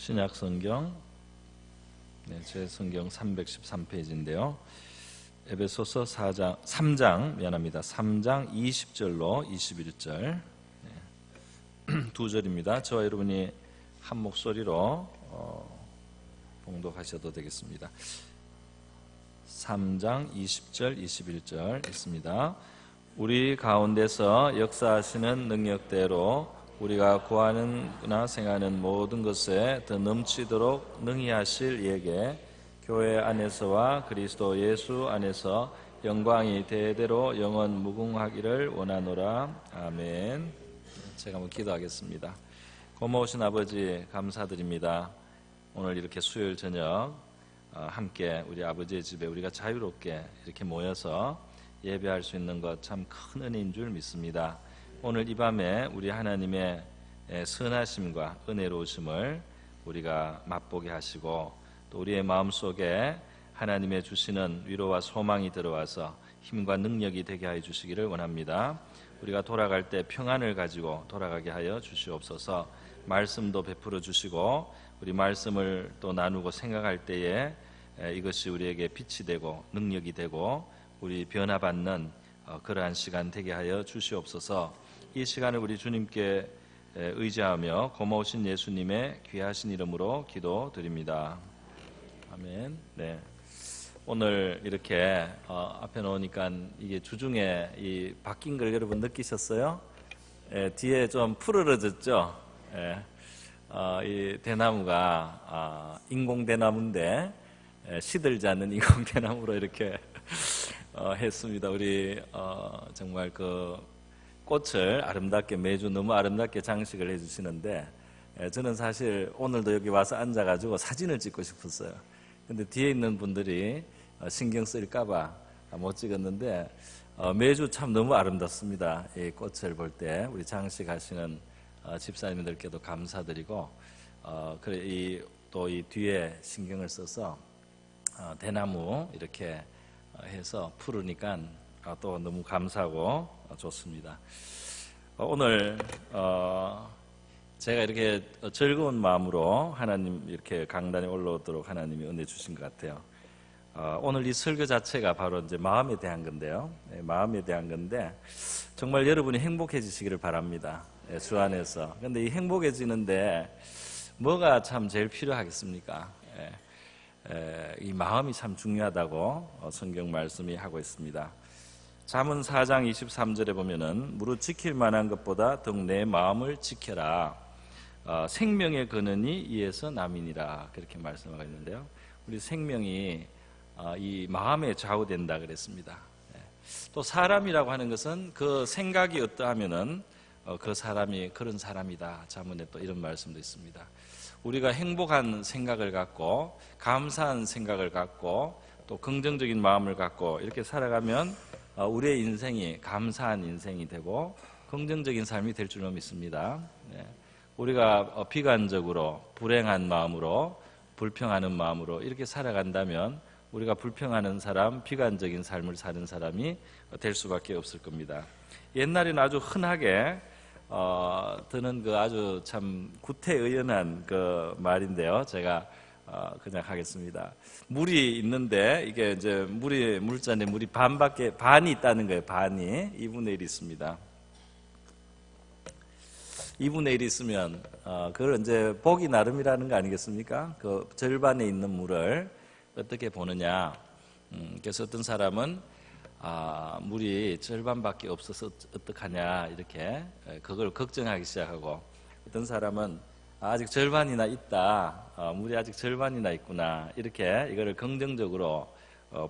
신약 성경, 제 성경 313페이지인데요. 에베소서 3장 20절로 21절 두 절입니다. 저와 여러분이 한 목소리로 봉독하셔도 되겠습니다. 3장 20절 21절 있습니다. 우리 가운데서 역사하시는 능력대로 우리가 구하는나 생각하는 모든 것에 더 넘치도록 능히 하실 이에게 교회 안에서와 그리스도 예수 안에서 영광이 대대로 영원 무궁하기를 원하노라. 아멘. 제가 한번 기도하겠습니다. 고마우신 아버지 감사드립니다. 오늘 이렇게 수요일 저녁 함께 우리 아버지의 집에 우리가 자유롭게 이렇게 모여서 예배할 수 있는 것 참 큰 은혜인 줄 믿습니다. 오늘 이 밤에 우리 하나님의 선하심과 은혜로우심을 우리가 맛보게 하시고 또 우리의 마음속에 하나님의 주시는 위로와 소망이 들어와서 힘과 능력이 되게 하여 주시기를 원합니다. 우리가 돌아갈 때 평안을 가지고 돌아가게 하여 주시옵소서. 말씀도 베풀어 주시고 우리 말씀을 또 나누고 생각할 때에 이것이 우리에게 빛이 되고 능력이 되고 우리 변화받는 그러한 시간 되게 하여 주시옵소서. 이 시간을 우리 주님께 의지하며 고마우신 예수님의 귀하신 이름으로 기도드립니다. 아멘. 네. 오늘 이렇게 앞에 놓으니까 이게 주중에 이 바뀐 걸 여러분 느끼셨어요? 뒤에 좀 푸르러졌죠? 이 대나무가 인공 대나무인데 시들지 않는 인공 대나무로 이렇게 했습니다. 우리 정말 그 꽃을 아름답게 매주 너무 아름답게 장식을 해주시는데 저는 사실 오늘도 여기 와서 앉아가지고 사진을 찍고 싶었어요. 근데 뒤에 있는 분들이 신경 쓸까봐 못 찍었는데 매주 참 너무 아름답습니다. 이 꽃을 볼 때 우리 장식하시는 집사님들께도 감사드리고 또 이 뒤에 신경을 써서 대나무 이렇게 해서 푸르니까 또 너무 감사하고 좋습니다. 오늘 제가 이렇게 즐거운 마음으로 하나님 이렇게 강단에 올라오도록 하나님이 은혜 주신 것 같아요. 오늘 이 설교 자체가 바로 이제 마음에 대한 건데요. 마음에 대한 건데 정말 여러분이 행복해지시기를 바랍니다. 주 안에서. 근데 이 행복해지는데 뭐가 참 제일 필요하겠습니까? 이 마음이 참 중요하다고 성경 말씀이 하고 있습니다. 잠언 4장 23절에 보면은 무릇 지킬 만한 것보다 더욱 내 마음을 지켜라. 생명의 근원이 이에서 남이니라. 그렇게 말씀하고 있는데요. 우리 생명이 이 마음에 좌우된다 그랬습니다. 또 사람이라고 하는 것은 그 생각이 어떠하면은 그 사람이 그런 사람이다. 잠언에 또 이런 말씀도 있습니다. 우리가 행복한 생각을 갖고 감사한 생각을 갖고 또 긍정적인 마음을 갖고 이렇게 살아가면 우리의 인생이 감사한 인생이 되고 긍정적인 삶이 될 줄로 믿습니다. 우리가 비관적으로 불행한 마음으로 불평하는 마음으로 이렇게 살아간다면 우리가 불평하는 사람, 비관적인 삶을 사는 사람이 될 수밖에 없을 겁니다. 옛날에는 아주 흔하게 드는 그 아주 참 구태의연한 그 말인데요. 제가 그냥 하겠습니다. 물이 있는데 이게 이제 물잔에 물이 반이 있다는 거예요. 반이 2분의 1이 있습니다. 2분의 1이 있으면 그걸 이제 보기 나름이라는 거 아니겠습니까? 그 절반에 있는 물을 어떻게 보느냐. 그래서 어떤 사람은 물이 절반밖에 없어서 어떡하냐 이렇게 그걸 걱정하기 시작하고 어떤 사람은 아직 절반이나 있다. 물이 아직 절반이나 있구나. 이렇게 이거를 긍정적으로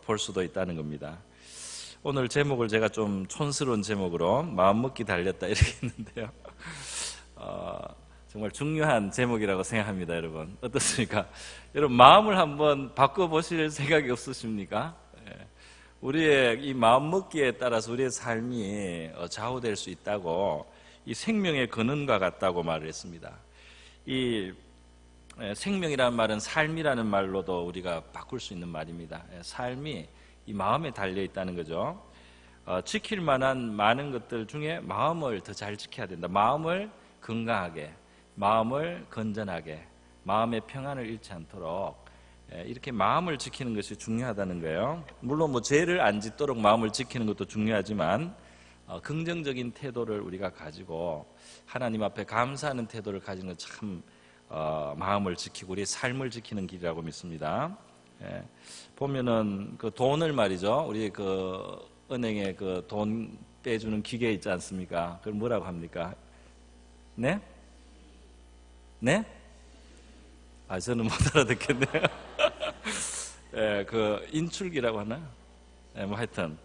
볼 수도 있다는 겁니다. 오늘 제목을 제가 좀 촌스러운 제목으로 마음먹기 달렸다 이렇게 했는데요. 정말 중요한 제목이라고 생각합니다. 여러분 어떻습니까? 여러분 마음을 한번 바꿔보실 생각이 없으십니까? 우리의 이 마음먹기에 따라서 우리의 삶이 좌우될 수 있다고 이 생명의 근원과 같다고 말을 했습니다. 이 생명이라는 말은 삶이라는 말로도 우리가 바꿀 수 있는 말입니다. 삶이 이 마음에 달려 있다는 거죠. 지킬 만한 많은 것들 중에 마음을 더 잘 지켜야 된다. 마음을 건강하게, 마음을 건전하게, 마음의 평안을 잃지 않도록 이렇게 마음을 지키는 것이 중요하다는 거예요. 물론 뭐 죄를 안 짓도록 마음을 지키는 것도 중요하지만 긍정적인 태도를 우리가 가지고 하나님 앞에 감사하는 태도를 가지는 건 참 마음을 지키고 우리의 삶을 지키는 길이라고 믿습니다. 보면은 그 돈을 말이죠. 우리 그 은행에 그 돈 빼주는 기계 있지 않습니까? 그걸 뭐라고 합니까? 네? 네? 저는 못 알아듣겠네요. 그 인출기라고 하나? 뭐 하여튼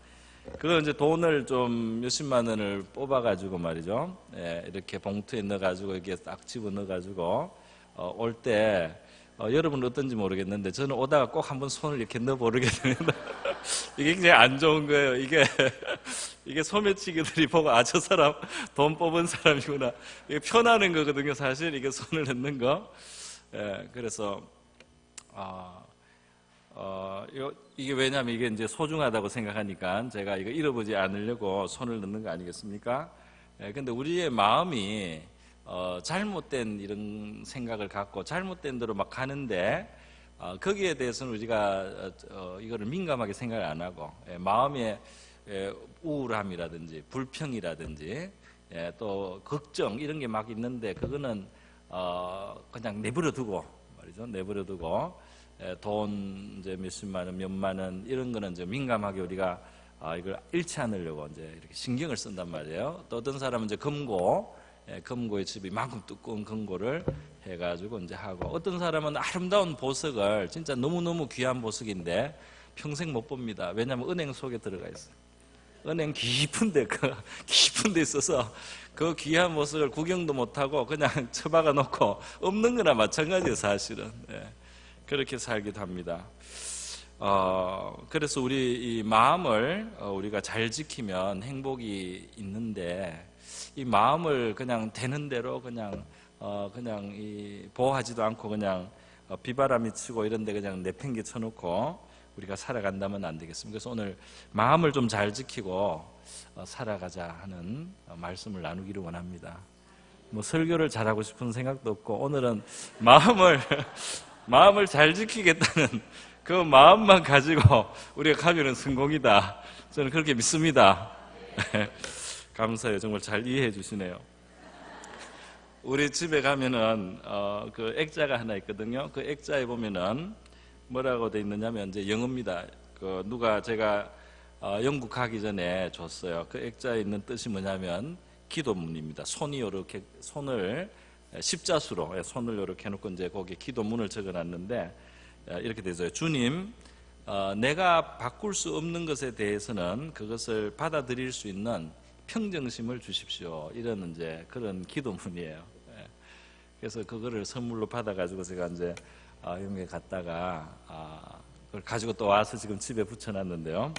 그거 이제 돈을 좀 몇십만 원을 뽑아가지고 말이죠. 이렇게 봉투에 넣어가지고 이렇게 딱 집어 넣어가지고 올 때 여러분은 어떤지 모르겠는데 저는 오다가 꼭 한번 손을 이렇게 넣어보게 됩니다. 이게 굉장히 안 좋은 거예요. 이게 소매치기들이 보고 저 사람 돈 뽑은 사람이구나. 이게 편하는 거거든요. 사실 이게 손을 넣는 거. 그래서 이게 왜냐하면 이게 이제 소중하다고 생각하니까 제가 이거 잃어보지 않으려고 손을 넣는 거 아니겠습니까? 근데 우리의 마음이 잘못된 이런 생각을 갖고 잘못된 대로 막 가는데 거기에 대해서는 우리가 이거를 민감하게 생각을 안 하고 마음의 우울함이라든지 불평이라든지 또 걱정 이런 게 막 있는데 그거는 그냥 내버려 두고 말이죠. 내버려 두고 돈 이제 몇십만 원, 몇만 원 이런 거는 이제 민감하게 우리가 이걸 잃지 않으려고 이제 이렇게 신경을 쓴단 말이에요. 또 어떤 사람은 이제 금고의 집이 만큼 두꺼운 금고를 해가지고 이제 하고 어떤 사람은 아름다운 보석을 진짜 너무너무 귀한 보석인데 평생 못 봅니다. 왜냐하면 은행 속에 들어가 있어요. 은행 깊은 데 있어서 그 귀한 보석을 구경도 못하고 그냥 처박아 놓고 없는 거나 마찬가지예요, 사실은. 그렇게 살기도 합니다. 그래서 우리 이 마음을 우리가 잘 지키면 행복이 있는데 이 마음을 그냥 되는 대로 그냥 보호하지도 않고 그냥 비바람이 치고 이런데 그냥 내팽개 쳐놓고 우리가 살아간다면 안 되겠습니까? 그래서 오늘 마음을 좀 잘 지키고 살아가자 하는 말씀을 나누기를 원합니다. 뭐 설교를 잘하고 싶은 생각도 없고 오늘은 마음을 잘 지키겠다는 그 마음만 가지고 우리가 가면은 성공이다. 저는 그렇게 믿습니다. 감사해요. 정말 잘 이해해 주시네요. 우리 집에 가면은 그 액자가 하나 있거든요. 그 액자에 보면은 뭐라고 돼 있느냐면 이제 영어입니다. 그 누가 제가 영국 가기 전에 줬어요. 그 액자에 있는 뜻이 뭐냐면 기도문입니다. 손이 이렇게 손을 십자수로 손을 이렇게 해놓고 이제 거기에 기도문을 적어놨는데 이렇게 되죠. 주님, 내가 바꿀 수 없는 것에 대해서는 그것을 받아들일 수 있는 평정심을 주십시오. 이런 이제 그런 기도문이에요. 그래서 그거를 선물로 받아가지고 제가 이제 영국에 갔다가 그걸 가지고 또 와서 지금 집에 붙여놨는데요.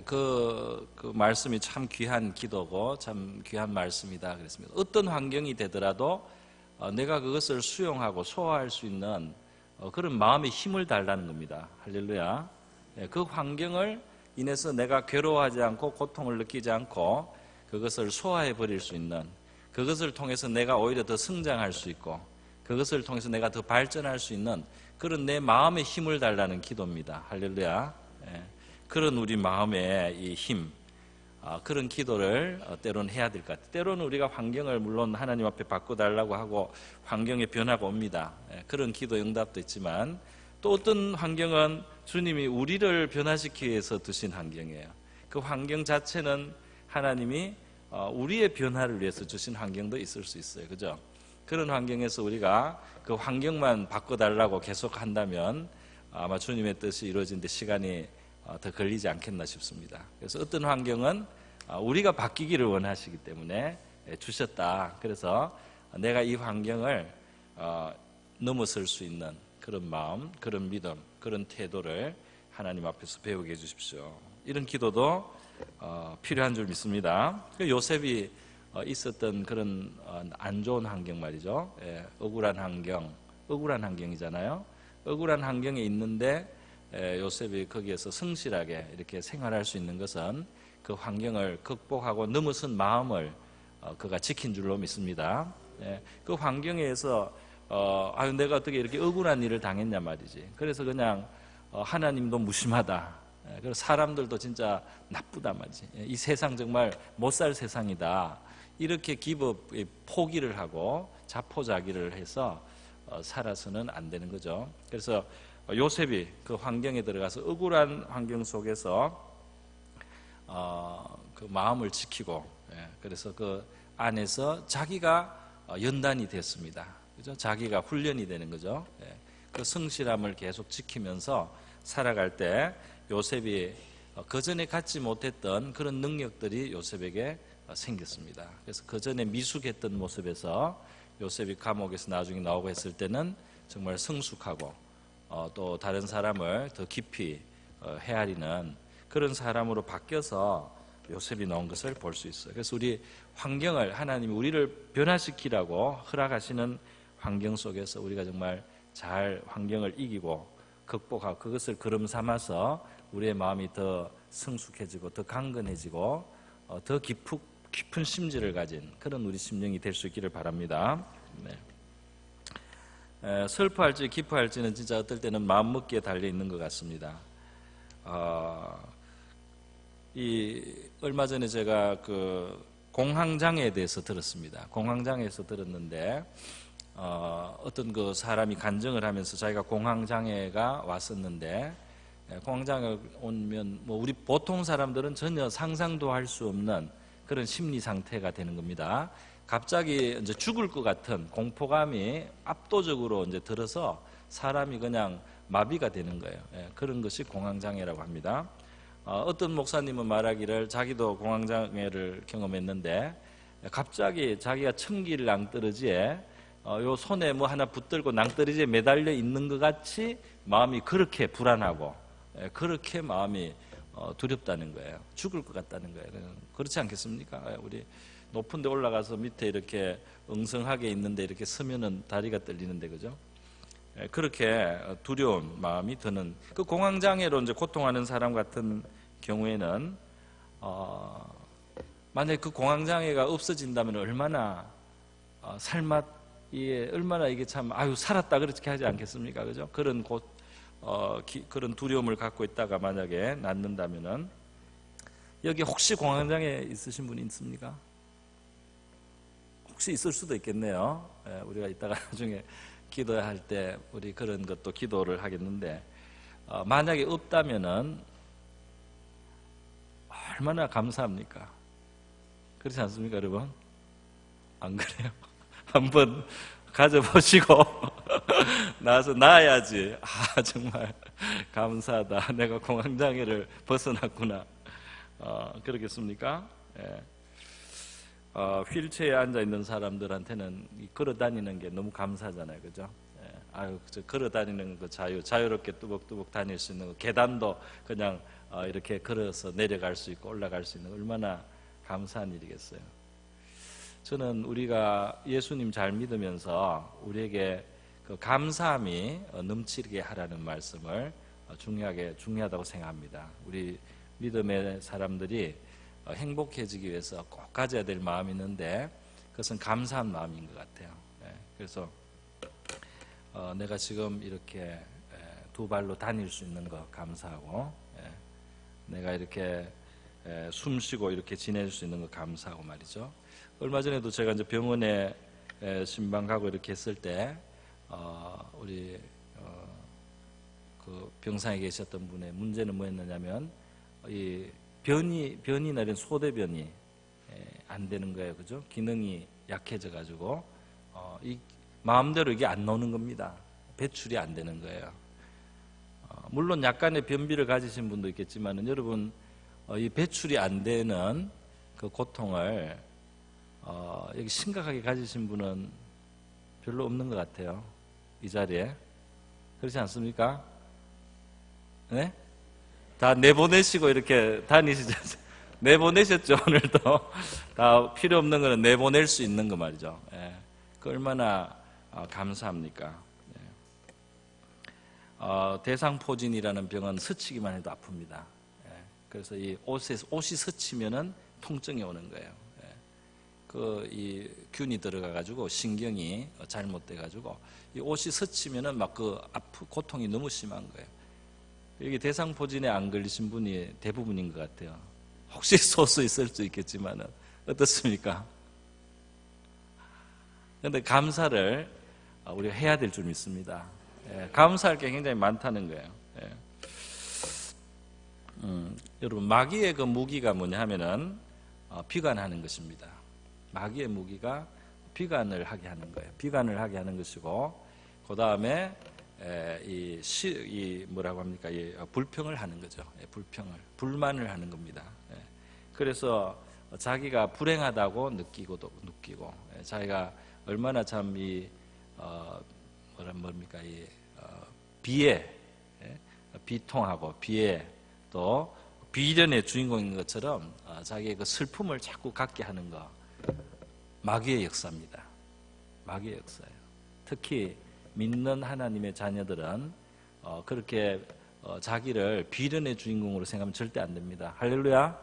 그 말씀이 참 귀한 기도고 참 귀한 말씀이다 그랬습니다. 어떤 환경이 되더라도 내가 그것을 수용하고 소화할 수 있는 그런 마음의 힘을 달라는 겁니다. 할렐루야. 그 환경을 인해서 내가 괴로워하지 않고 고통을 느끼지 않고 그것을 소화해 버릴 수 있는, 그것을 통해서 내가 오히려 더 성장할 수 있고 그것을 통해서 내가 더 발전할 수 있는 그런 내 마음의 힘을 달라는 기도입니다. 할렐루야. 그런 우리 마음의 이 힘, 그런 기도를 때로는 해야 될 것 같아요. 때로는 우리가 환경을 물론 하나님 앞에 바꿔달라고 하고 환경의 변화가 옵니다. 그런 기도 응답도 있지만 또 어떤 환경은 주님이 우리를 변화시키기 위해서 두신 환경이에요. 그 환경 자체는 하나님이 우리의 변화를 위해서 주신 환경도 있을 수 있어요. 그죠? 그런 환경에서 우리가 그 환경만 바꿔달라고 계속 한다면 아마 주님의 뜻이 이루어진 데 시간이 더 걸리지 않겠나 싶습니다. 그래서 어떤 환경은 우리가 바뀌기를 원하시기 때문에 주셨다. 그래서 내가 이 환경을 넘어설 수 있는 그런 마음, 그런 믿음, 그런 태도를 하나님 앞에서 배우게 해주십시오. 이런 기도도 필요한 줄 믿습니다. 요셉이 있었던 그런 안 좋은 환경 말이죠. 억울한 환경이잖아요. 억울한 환경에 있는데 요셉이 거기에서 성실하게 이렇게 생활할 수 있는 것은 그 환경을 극복하고 넘어선 마음을 그가 지킨 줄로 믿습니다. 그 환경에서 아유 내가 어떻게 이렇게 억울한 일을 당했냐 말이지. 그래서 그냥 하나님도 무심하다. 그리고 사람들도 진짜 나쁘다 말이지. 이 세상 정말 못 살 세상이다. 이렇게 기법 포기를 하고 자포자기를 해서 살아서는 안 되는 거죠. 그래서 요셉이 그 환경에 들어가서 억울한 환경 속에서 그 마음을 지키고, 그래서 그 안에서 자기가 연단이 됐습니다. 그죠? 자기가 훈련이 되는 거죠. 그 성실함을 계속 지키면서 살아갈 때 요셉이 그 전에 갖지 못했던 그런 능력들이 요셉에게 생겼습니다. 그래서 그 전에 미숙했던 모습에서 요셉이 감옥에서 나중에 나오고 했을 때는 정말 성숙하고 또 다른 사람을 더 깊이 헤아리는 그런 사람으로 바뀌어서 요셉이 나온 것을 볼 수 있어요. 그래서 우리 환경을 하나님이 우리를 변화시키라고 허락하시는 환경 속에서 우리가 정말 잘 환경을 이기고 극복하고 그것을 걸음 삼아서 우리의 마음이 더 성숙해지고 더 강건해지고 더 깊은 심지를 가진 그런 우리 심령이 될 수 있기를 바랍니다. 슬퍼할지 기뻐할지는 진짜 어떨 때는 마음먹기에 달려 있는 것 같습니다. 얼마 전에 제가 그 공황장애에 대해서 들었습니다. 공황장애에서 들었는데 어떤 그 사람이 간증을 하면서 자기가 공황장애가 왔었는데 공황장애 오면 뭐 우리 보통 사람들은 전혀 상상도 할 수 없는 그런 심리 상태가 되는 겁니다. 갑자기 이제 죽을 것 같은 공포감이 압도적으로 이제 들어서 사람이 그냥 마비가 되는 거예요. 그런 것이 공황장애라고 합니다. 어떤 목사님은 말하기를 자기도 공황장애를 경험했는데 갑자기 자기가 청길 낭떠러지에 요 손에 뭐 하나 붙들고 낭떠러지에 매달려 있는 것 같이 마음이 그렇게 불안하고 그렇게 마음이 두렵다는 거예요. 죽을 것 같다는 거예요. 그렇지 않겠습니까? 우리 높은 데 올라가서 밑에 이렇게 엉성하게 있는데 이렇게 서면은 다리가 떨리는데 그죠? 그렇게 두려운 마음이 드는 그 공황장애로 이제 고통하는 사람 같은 경우에는 만약에 그 공황장애가 없어진다면 얼마나 얼마나 이게 참 아유 살았다 그렇게 하지 않겠습니까? 그죠? 그런 그런 두려움을 갖고 있다가 만약에 낫는다면은 여기 혹시 공황장애 있으신 분이 있습니까? 혹시 있을 수도 있겠네요. 우리가 이따가 나중에 기도할 때 우리 그런 것도 기도를 하겠는데 만약에 없다면은 얼마나 감사합니까? 그렇지 않습니까, 여러분? 안 그래요? 한번 가져보시고 나와서 나아야지. 정말 감사하다. 내가 공황장애를 벗어났구나. 그러겠습니까? 휠체어에 앉아 있는 사람들한테는 걸어 다니는 게 너무 감사하잖아요, 그죠? 걸어 다니는 거 자유롭게 뚜벅뚜벅 다닐 수 있는 거, 계단도 그냥 이렇게 걸어서 내려갈 수 있고 올라갈 수 있는 거 얼마나 감사한 일이겠어요. 저는 우리가 예수님 잘 믿으면서 우리에게 그 감사함이 넘치게 하라는 말씀을 중요하다고 생각합니다. 우리 믿음의 사람들이 행복해지기 위해서 꼭 가져야 될 마음이 있는데 그것은 감사한 마음인 것 같아요. 그래서 내가 지금 이렇게 두 발로 다닐 수 있는 거 감사하고 내가 이렇게 숨 쉬고 이렇게 지낼 수 있는 거 감사하고 말이죠. 얼마 전에도 제가 이제 병원에 신방 가고 이렇게 했을 때 우리 그 병상에 계셨던 분의 문제는 뭐였느냐면 이 변이나 이런 소대변이 안 되는 거예요, 그죠? 기능이 약해져 가지고 이 마음대로 이게 안 나오는 겁니다. 배출이 안 되는 거예요. 물론 약간의 변비를 가지신 분도 있겠지만은 여러분 이 배출이 안 되는 그 고통을 여기 심각하게 가지신 분은 별로 없는 것 같아요. 이 자리에 그렇지 않습니까? 네? 다 내보내시고 이렇게 다니시죠. 내보내셨죠, 오늘도. 다 필요 없는 거는 내보낼 수 있는 거 말이죠. 그 얼마나 감사합니까? 대상포진이라는 병은 스치기만 해도 아픕니다. 그래서 이 옷이 스치면은 통증이 오는 거예요. 이 균이 들어가가지고 신경이 잘못돼가지고 이 옷이 스치면은 막 고통이 너무 심한 거예요. 여기 대상포진에 안 걸리신 분이 대부분인 것 같아요. 혹시 소수 있을 수 있겠지만은 어떻습니까? 그런데 감사를 우리가 해야 될 줄 믿습니다. 감사할 게 굉장히 많다는 거예요. 여러분, 마귀의 그 무기가 뭐냐 하면은 비관하는 것입니다. 마귀의 무기가 비관을 하게 하는 거예요. 비관을 하게 하는 것이고, 그 다음에 뭐라고 합니까? 불평을 하는 거죠. 불만을 하는 겁니다. 그래서 자기가 불행하다고 느끼고, 자기가 얼마나 참 비통하고 비애, 또 비련의 주인공인 것처럼 자기의 그 슬픔을 자꾸 갖게 하는 거, 마귀의 역사입니다. 마귀의 역사예요. 특히 믿는 하나님의 자녀들은 그렇게 자기를 비련의 주인공으로 생각하면 절대 안 됩니다. 할렐루야.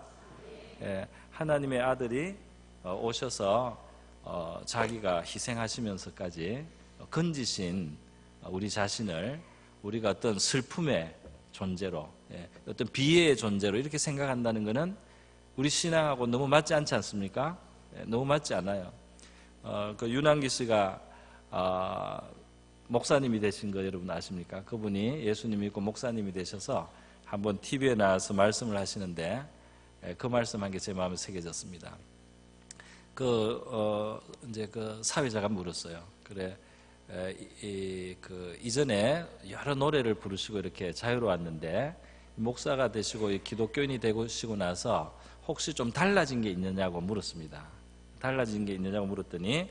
하나님의 아들이 오셔서 자기가 희생하시면서까지 건지신 우리 자신을 우리가 어떤 슬픔의 존재로, 어떤 비애의 존재로 이렇게 생각한다는 것은 우리 신앙하고 너무 맞지 않지 않습니까? 너무 맞지 않아요. 그 윤한기 씨가 목사님이 되신 거 여러분 아십니까? 그분이 예수님 믿고 목사님이 되셔서 한번 TV에 나와서 말씀을 하시는데 그 말씀 한 게 제 마음에 새겨졌습니다. 이제 그 사회자가 물었어요. 그래, 이전에 여러 노래를 부르시고 이렇게 자유로웠는데 목사가 되시고 기독교인이 되시고 나서 혹시 좀 달라진 게 있느냐고 물었습니다. 달라진 게 있느냐고 물었더니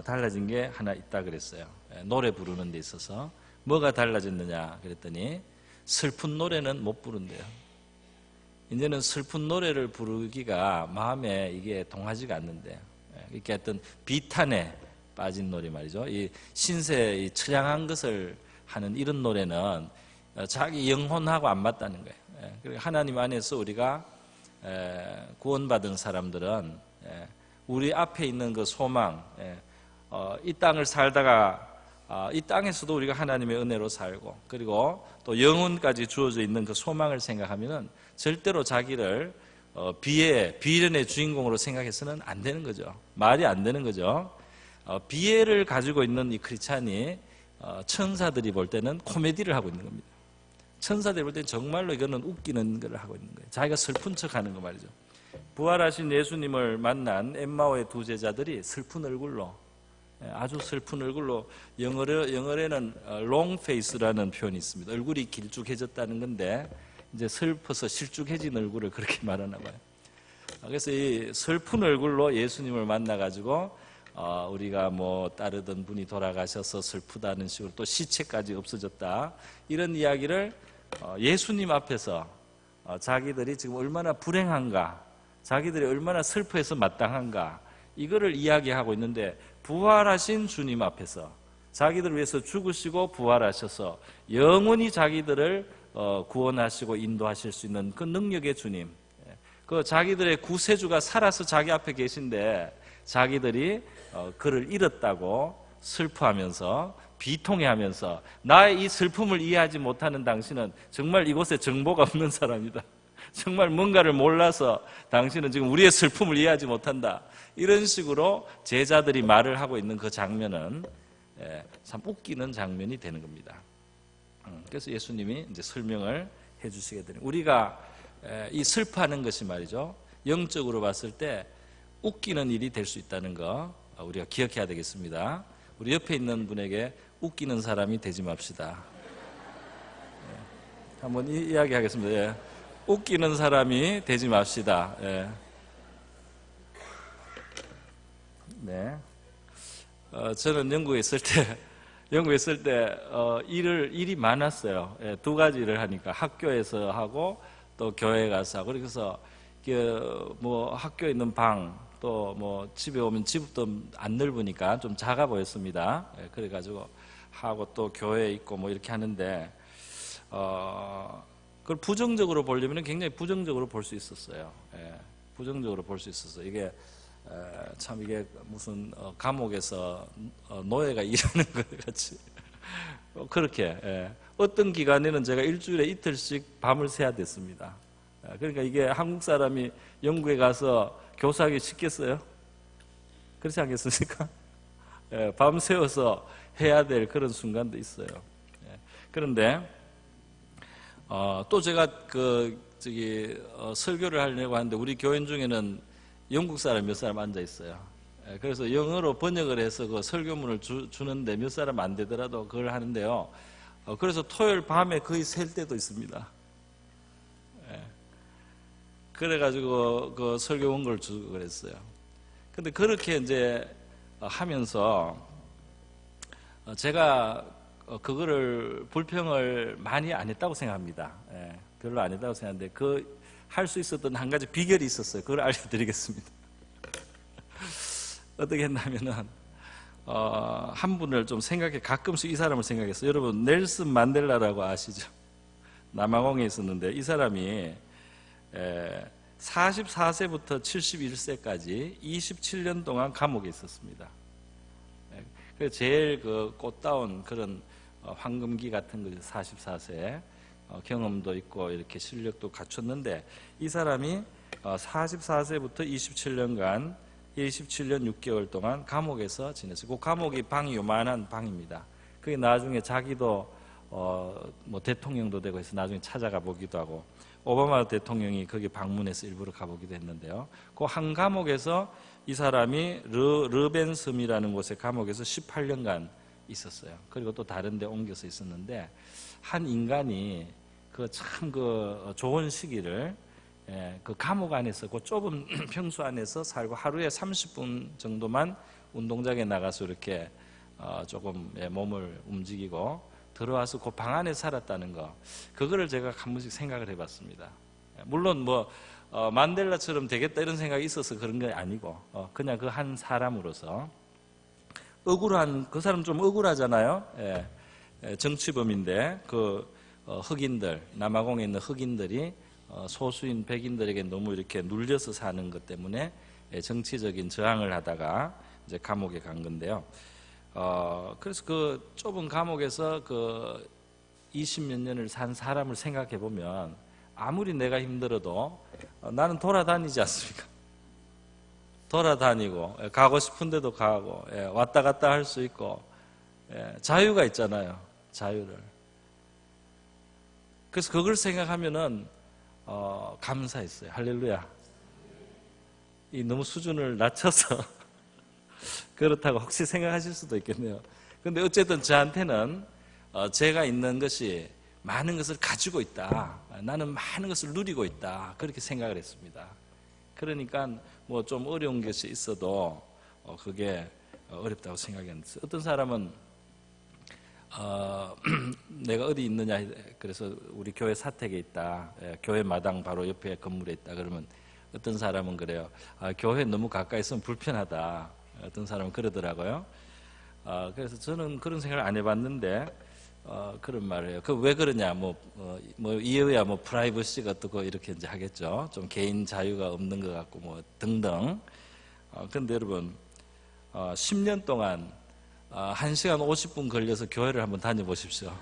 달라진 게 하나 있다 그랬어요. 노래 부르는 데 있어서 뭐가 달라졌느냐 그랬더니 슬픈 노래는 못 부른대요. 이제는 슬픈 노래를 부르기가 마음에 이게 동하지가 않는데, 이렇게 어떤 비탄에 빠진 노래 말이죠. 이 신세 처량한 것을 하는 이런 노래는 자기 영혼하고 안 맞다는 거예요. 그러니까 하나님 안에서 우리가 구원받은 사람들은 우리 앞에 있는 그 소망, 이 땅을 살다가 이 땅에서도 우리가 하나님의 은혜로 살고, 그리고 또 영혼까지 주어져 있는 그 소망을 생각하면은 절대로 자기를 비련의 주인공으로 생각해서는 안 되는 거죠. 말이 안 되는 거죠. 비애를 가지고 있는 이 크리스찬이 천사들이 볼 때는 코미디를 하고 있는 겁니다. 천사들이 볼 때는 정말로 이거는 웃기는 걸 하고 있는 거예요. 자기가 슬픈 척하는 거 말이죠. 부활하신 예수님을 만난 엠마오의 두 제자들이 슬픈 얼굴로, 아주 슬픈 얼굴로, 영어에는 long face라는 표현이 있습니다. 얼굴이 길쭉해졌다는 건데 이제 슬퍼서 실쭉해진 얼굴을 그렇게 말하나 봐요. 그래서 이 슬픈 얼굴로 예수님을 만나가지고 우리가 뭐 따르던 분이 돌아가셔서 슬프다는 식으로 또 시체까지 없어졌다, 이런 이야기를 예수님 앞에서 자기들이 지금 얼마나 불행한가, 자기들이 얼마나 슬퍼해서 마땅한가, 이거를 이야기하고 있는데, 부활하신 주님 앞에서 자기들을 위해서 죽으시고 부활하셔서 영원히 자기들을 구원하시고 인도하실 수 있는 그 능력의 주님, 그 자기들의 구세주가 살아서 자기 앞에 계신데 자기들이 그를 잃었다고 슬퍼하면서 비통해하면서, 나의 이 슬픔을 이해하지 못하는 당신은 정말 이곳에 정보가 없는 사람이다, 정말 뭔가를 몰라서 당신은 지금 우리의 슬픔을 이해하지 못한다, 이런 식으로 제자들이 말을 하고 있는 그 장면은 참 웃기는 장면이 되는 겁니다. 그래서 예수님이 이제 설명을 해주시게 되는, 우리가 이 슬퍼하는 것이 말이죠, 영적으로 봤을 때 웃기는 일이 될 수 있다는 거 우리가 기억해야 되겠습니다. 우리 옆에 있는 분에게 웃기는 사람이 되지 맙시다. 한번 이야기하겠습니다. 웃기는 사람이 되지 맙시다. 네. 저는 영국에 있을 때 일이 많았어요. 두 가지 일을 하니까, 학교에서 하고 또 교회 가서 하고, 그래서 뭐 학교에 있는 방, 또 뭐 집에 오면 집도 안 넓으니까 좀 작아 보였습니다. 그래가지고 하고 또 교회에 있고 뭐 이렇게 하는데, 그걸 부정적으로 보려면 굉장히 부정적으로 볼 수 있었어요. 부정적으로 볼 수 있었어요. 이게 참 이게 무슨 감옥에서 노예가 일하는 것 같이 그렇게 어떤 기간에는 제가 일주일에 이틀씩 밤을 새야 됐습니다. 그러니까 이게 한국 사람이 영국에 가서 교사하기 쉽겠어요? 그렇지 않겠습니까? 밤 새워서 해야 될 그런 순간도 있어요. 그런데 또 제가 설교를 하려고 하는데 우리 교인 중에는 영국 사람 몇 사람 앉아 있어요. 그래서 영어로 번역을 해서 그 설교문을 주는데 몇 사람 안 되더라도 그걸 하는데요. 그래서 토요일 밤에 거의 셀 때도 있습니다. 그래가지고 그 설교 원고를 주고 그랬어요. 근데 그렇게 이제 하면서 제가 그거를 불평을 많이 안 했다고 생각합니다. 별로 안 했다고 생각하는데 할 수 있었던 한 가지 비결이 있었어요. 그걸 알려드리겠습니다. 어떻게 했냐면은 한 분을 좀 가끔씩 이 사람을 생각했어요. 여러분 넬슨 만델라라고 아시죠? 남아공에 있었는데 이 사람이 44세부터 71세까지 27년 동안 감옥에 있었습니다. 그래서 제일 그 꽃다운 그런 황금기 같은 거죠. 44세 경험도 있고 이렇게 실력도 갖췄는데 이 사람이 44세부터 27년간 27년 6개월 동안 감옥에서 지냈어요. 그 감옥이 방이 요만한 방입니다. 그게 나중에 자기도 뭐 대통령도 되고 해서 나중에 찾아가 보기도 하고 오바마 대통령이 거기 방문해서 일부러 가보기도 했는데요. 그 한 감옥에서 이 사람이 르벤섬이라는 곳의 감옥에서 18년간 있었어요. 그리고 또 다른 데 옮겨서 있었는데 한 인간이 참 좋은 시기를 그 감옥 안에서 그 좁은 평수 안에서 살고 하루에 30분 정도만 운동장에 나가서 이렇게 조금 몸을 움직이고 들어와서 그 방 안에 살았다는 거, 그거를 제가 한 번씩 생각을 해봤습니다. 물론 뭐 만델라처럼 되겠다 이런 생각이 있어서 그런 게 아니고 그냥 그 한 사람으로서 그 사람 좀 억울하잖아요. 정치범인데 흑인들, 남아공에 있는 흑인들이 소수인 백인들에게 너무 이렇게 눌려서 사는 것 때문에 정치적인 저항을 하다가 이제 감옥에 간 건데요. 그래서 그 좁은 감옥에서 20몇 년을 산 사람을 생각해 보면 아무리 내가 힘들어도 나는 돌아다니지 않습니까? 돌아다니고 가고 싶은 데도 가고 왔다 갔다 할 수 있고 자유가 있잖아요. 자유를. 그래서 그걸 생각하면은 감사했어요. 할렐루야. 너무 수준을 낮춰서 그렇다고 혹시 생각하실 수도 있겠네요. 근데 어쨌든 저한테는 제가 있는 것이 많은 것을 가지고 있다. 나는 많은 것을 누리고 있다. 그렇게 생각을 했습니다. 그러니까 뭐 좀 어려운 것이 있어도 그게 어렵다고 생각했는데, 어떤 사람은 내가 어디 있느냐, 그래서 우리 교회 사택에 있다, 교회 마당 바로 옆에 건물에 있다 그러면 어떤 사람은 그래요. 교회 너무 가까이 있으면 불편하다. 어떤 사람은 그러더라고요. 그래서 저는 그런 생각을 안 해봤는데 그런 말을 해요. 왜 그러냐, 이해야 프라이버시가 어떻고 이렇게 이제 하겠죠. 좀 개인 자유가 없는 것 같고 뭐 등등. 그런데 여러분 10년 동안 1시간 50분 걸려서 교회를 한번 다녀보십시오.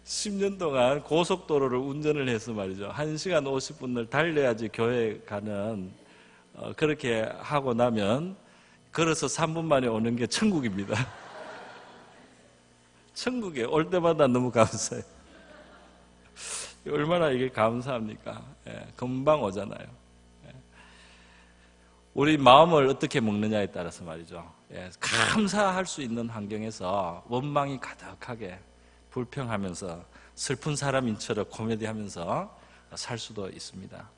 10년 동안 고속도로를 운전을 해서 말이죠. 1시간 50분을 달려야지 교회 가는, 그렇게 하고 나면 걸어서 3분 만에 오는 게 천국입니다. 천국에 올 때마다 너무 감사해요. 얼마나 이게 감사합니까? 금방 오잖아요. 우리 마음을 어떻게 먹느냐에 따라서 말이죠. 감사할 수 있는 환경에서 원망이 가득하게 불평하면서 슬픈 사람인처럼 코미디하면서 살 수도 있습니다.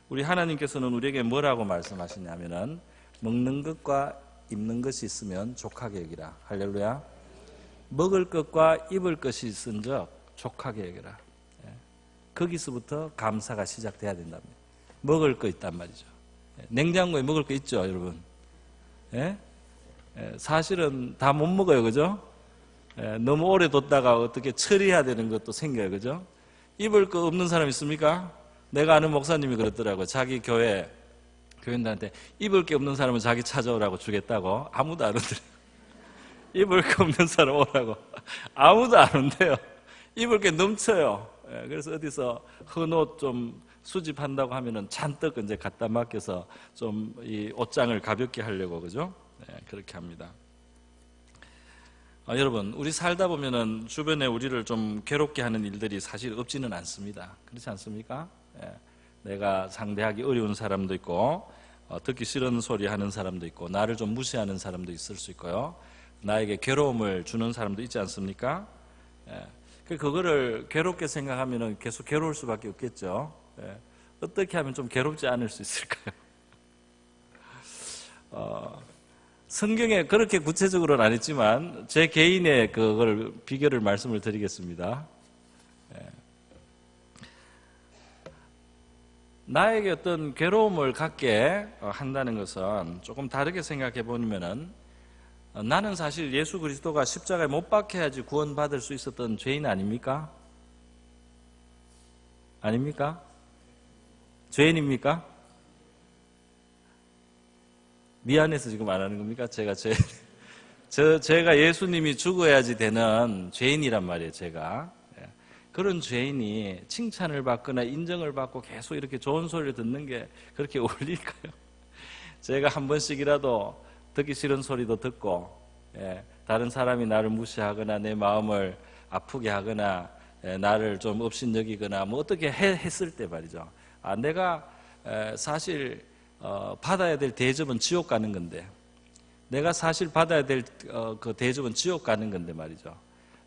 우리 하나님께서는 우리에게 뭐라고 말씀하시냐면은 먹는 것과 입는 것이 있으면 족하게 여기라. 할렐루야. 먹을 것과 입을 것이 있은적 족하게 여기라. 거기서부터 감사가 시작돼야 된답니다. 먹을 거 있단 말이죠. 냉장고에 먹을 거 있죠, 여러분? 사실은 다 못 먹어요, 그죠? 너무 오래 뒀다가 어떻게 처리해야 되는 것도 생겨요, 그죠? 입을 거 없는 사람 있습니까? 내가 아는 목사님이 그랬더라고. 자기 교인들한테 입을 게 없는 사람은 자기 찾아오라고 주겠다고. 아무도 안 오더래요. 입을 게 없는 사람 오라고. 아무도 안 온대요. 입을 게 넘쳐요. 그래서 어디서 헌옷 좀 수집한다고 하면은 잔뜩 이제 갖다 맡겨서 좀 이 옷장을 가볍게 하려고, 그죠? 그렇게 합니다. 여러분, 우리 살다 보면은 주변에 우리를 좀 괴롭게 하는 일들이 사실 없지는 않습니다. 그렇지 않습니까? 내가 상대하기 어려운 사람도 있고, 듣기 싫은 소리 하는 사람도 있고, 나를 좀 무시하는 사람도 있을 수 있고요. 나에게 괴로움을 주는 사람도 있지 않습니까? 그거를 괴롭게 생각하면 계속 괴로울 수밖에 없겠죠. 어떻게 하면 좀 괴롭지 않을 수 있을까요? 성경에 그렇게 구체적으로는 안 했지만 제 개인의 그걸 비결을 말씀을 드리겠습니다. 나에게 어떤 괴로움을 갖게 한다는 것은 조금 다르게 생각해 보면은, 나는 사실 예수 그리스도가 십자가에 못 박혀야지 구원받을 수 있었던 죄인 아닙니까? 아닙니까? 죄인입니까? 미안해서 지금 안 하는 겁니까? 제가 예수님이 죽어야지 되는 죄인이란 말이에요, 제가. 그런 죄인이 칭찬을 받거나 인정을 받고 계속 이렇게 좋은 소리를 듣는 게 그렇게 어울릴까요? 제가 한 번씩이라도 듣기 싫은 소리도 듣고, 다른 사람이 나를 무시하거나 내 마음을 아프게 하거나 나를 좀 업신여기거나 뭐 어떻게 했을 때 말이죠. 내가 사실 받아야 될 대접은 지옥 가는 건데, 내가 사실 받아야 될 그 대접은 지옥 가는 건데 말이죠.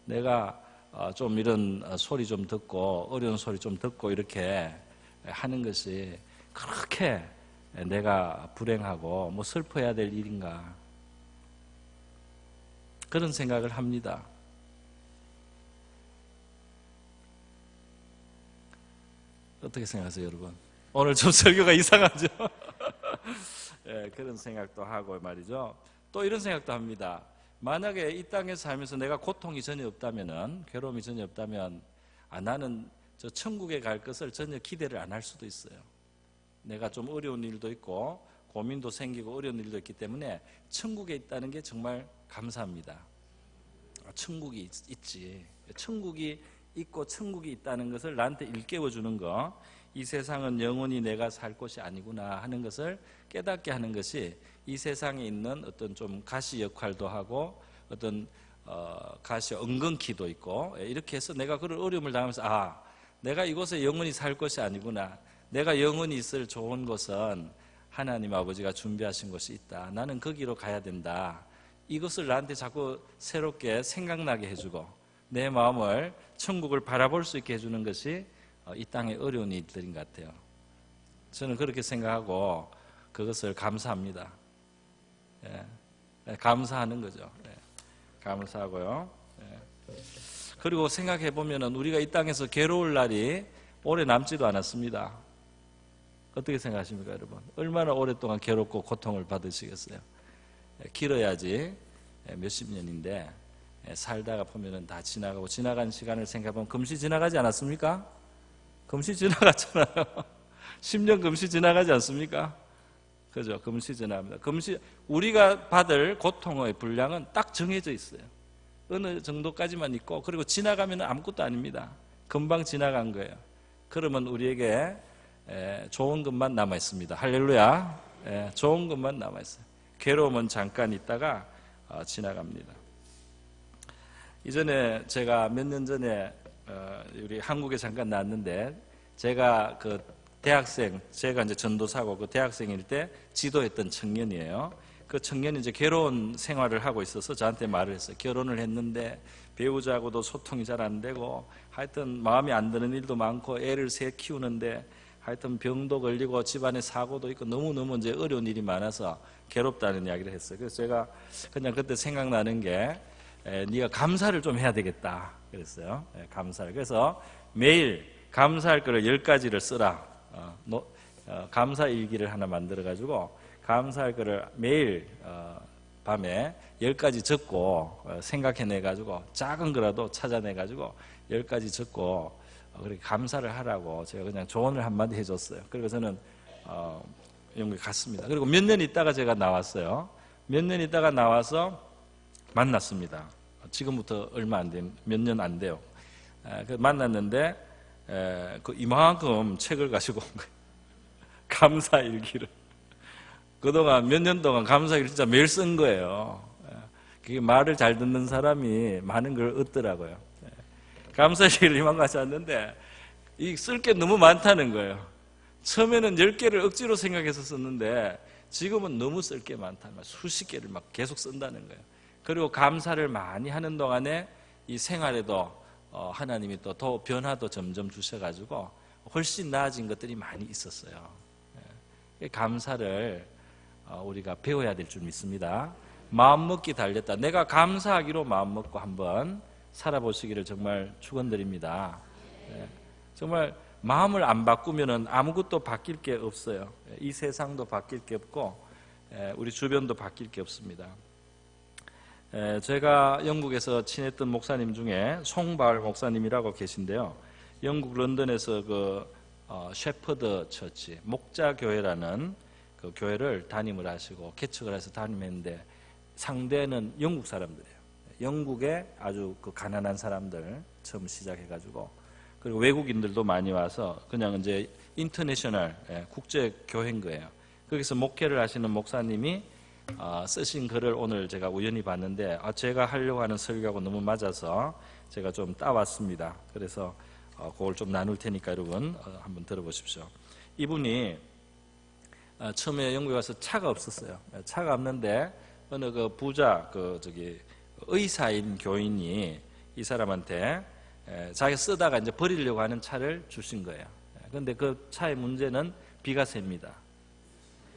내가 좀 이런 소리 좀 듣고 어려운 소리 좀 듣고 이렇게 하는 것이 그렇게 내가 불행하고 뭐 슬퍼해야 될 일인가, 그런 생각을 합니다. 어떻게 생각하세요, 여러분? 오늘 좀 설교가 이상하죠? 그런 생각도 하고 말이죠. 또 이런 생각도 합니다. 만약에 이 땅에 살면서 내가 고통이 전혀 없다면은, 괴로움이 전혀 없다면, 나는 저 천국에 갈 것을 전혀 기대를 안 할 수도 있어요. 내가 좀 어려운 일도 있고 고민도 생기고 어려운 일도 있기 때문에 천국에 있다는 게 정말 감사합니다. 천국이 있지. 천국이 있고 천국이 있다는 것을 나한테 일깨워 주는 거, 이 세상은 영원히 내가 살 곳이 아니구나 하는 것을 깨닫게 하는 것이 이 세상에 있는 어떤 좀 가시 역할도 하고 어떤 가시 은근키도 있고, 이렇게 해서 내가 그런 어려움을 당하면서 내가 이곳에 영원히 살 것이 아니구나, 내가 영원히 있을 좋은 곳은 하나님 아버지가 준비하신 곳이 있다, 나는 거기로 가야 된다, 이것을 나한테 자꾸 새롭게 생각나게 해주고 내 마음을 천국을 바라볼 수 있게 해주는 것이 이 땅의 어려운 일들인 것 같아요. 저는 그렇게 생각하고 그것을 감사합니다. 감사하는 거죠. 감사하고요. 그리고 생각해 보면 우리가 이 땅에서 괴로울 날이 오래 남지도 않았습니다. 어떻게 생각하십니까, 여러분? 얼마나 오랫동안 괴롭고 고통을 받으시겠어요? 길어야지 몇십 년인데 살다가 보면 다 지나가고, 지나간 시간을 생각해보면 금시 지나가지 않았습니까? 금시 지나갔잖아요. 10년 금시 지나가지 않습니까? 그죠? 금시 지나갑니다. 우리가 받을 고통의 분량은 딱 정해져 있어요. 어느 정도까지만 있고, 그리고 지나가면 아무것도 아닙니다. 금방 지나간 거예요. 그러면 우리에게 좋은 것만 남아 있습니다. 할렐루야. 좋은 것만 남아 있어요. 괴로움은 잠깐 있다가 지나갑니다. 이전에 제가 몇 년 전에 우리 한국에 잠깐 나왔는데, 제가 그 대학생, 제가 이제 전도사고 그 대학생일 때 지도했던 청년이에요. 그 청년이 이제 괴로운 생활을 하고 있어서 저한테 말을 했어요. 결혼을 했는데 배우자하고도 소통이 잘 안 되고, 하여튼 마음에 안 드는 일도 많고, 애를 셋 키우는데 하여튼 병도 걸리고 집안에 사고도 있고 너무너무 이제 어려운 일이 많아서 괴롭다는 이야기를 했어요. 그래서 제가 그냥 그때 생각나는 게, 네가 감사를 좀 해야 되겠다 그랬어요. 감사를. 그래서 매일 감사할 거를 10가지를 쓰라. 감사 일기를 하나 만들어 가지고 감사할 거를 매일 밤에 10가지 적고 생각해내 가지고, 작은 거라도 찾아내 가지고 10가지 적고 그렇게 감사를 하라고 제가 그냥 조언을 한마디 해줬어요. 그리고 저는 영국에 갔습니다. 그리고 몇 년 있다가 제가 나왔어요. 몇 년 있다가 나와서 만났습니다. 지금부터 얼마 안 된, 몇 년 안 돼요. 만났는데 그 이만큼 책을 가지고 온 거예요. 감사일기를. 그동안 몇 년 동안 감사일기 진짜 매일 쓴 거예요. 그게 말을 잘 듣는 사람이 많은 걸 얻더라고요. 감사일기를 이만 가져왔는데 쓸 게 너무 많다는 거예요. 처음에는 10개를 억지로 생각해서 썼는데 지금은 너무 쓸 게 많다는 거예요. 수십 개를 막 계속 쓴다는 거예요. 그리고 감사를 많이 하는 동안에 이 생활에도 하나님이 또 더 변화도 점점 주셔가지고 훨씬 나아진 것들이 많이 있었어요. 감사를 우리가 배워야 될 줄 믿습니다. 마음먹기 달렸다. 내가 감사하기로 마음먹고 한번 살아보시기를 정말 축원드립니다. 정말 마음을 안 바꾸면 아무것도 바뀔 게 없어요. 이 세상도 바뀔 게 없고 우리 주변도 바뀔 게 없습니다. 제가 영국에서 친했던 목사님 중에 송바울 목사님이라고 계신데요. 영국 런던에서 그 셰퍼드 처치, 목자교회라는 그 교회를 담임을 하시고 개척을 해서 담임했는데 상대는 영국 사람들이에요. 영국의 아주 그 가난한 사람들 처음 시작해가지고 그리고 외국인들도 많이 와서 그냥 이제 인터내셔널 국제 교회인 거예요. 거기서 목회를 하시는 목사님이 쓰신 글을 오늘 제가 우연히 봤는데 제가 하려고 하는 설교하고 너무 맞아서 제가 좀 따왔습니다. 그래서 그걸 좀 나눌 테니까 여러분 한번 들어보십시오. 이분이 처음에 영국에 와서 차가 없었어요. 차가 없는데 어느 그 부자 의사인 교인이 이 사람한테 자기가 쓰다가 이제 버리려고 하는 차를 주신 거예요. 그런데 그 차의 문제는 비가 셉니다.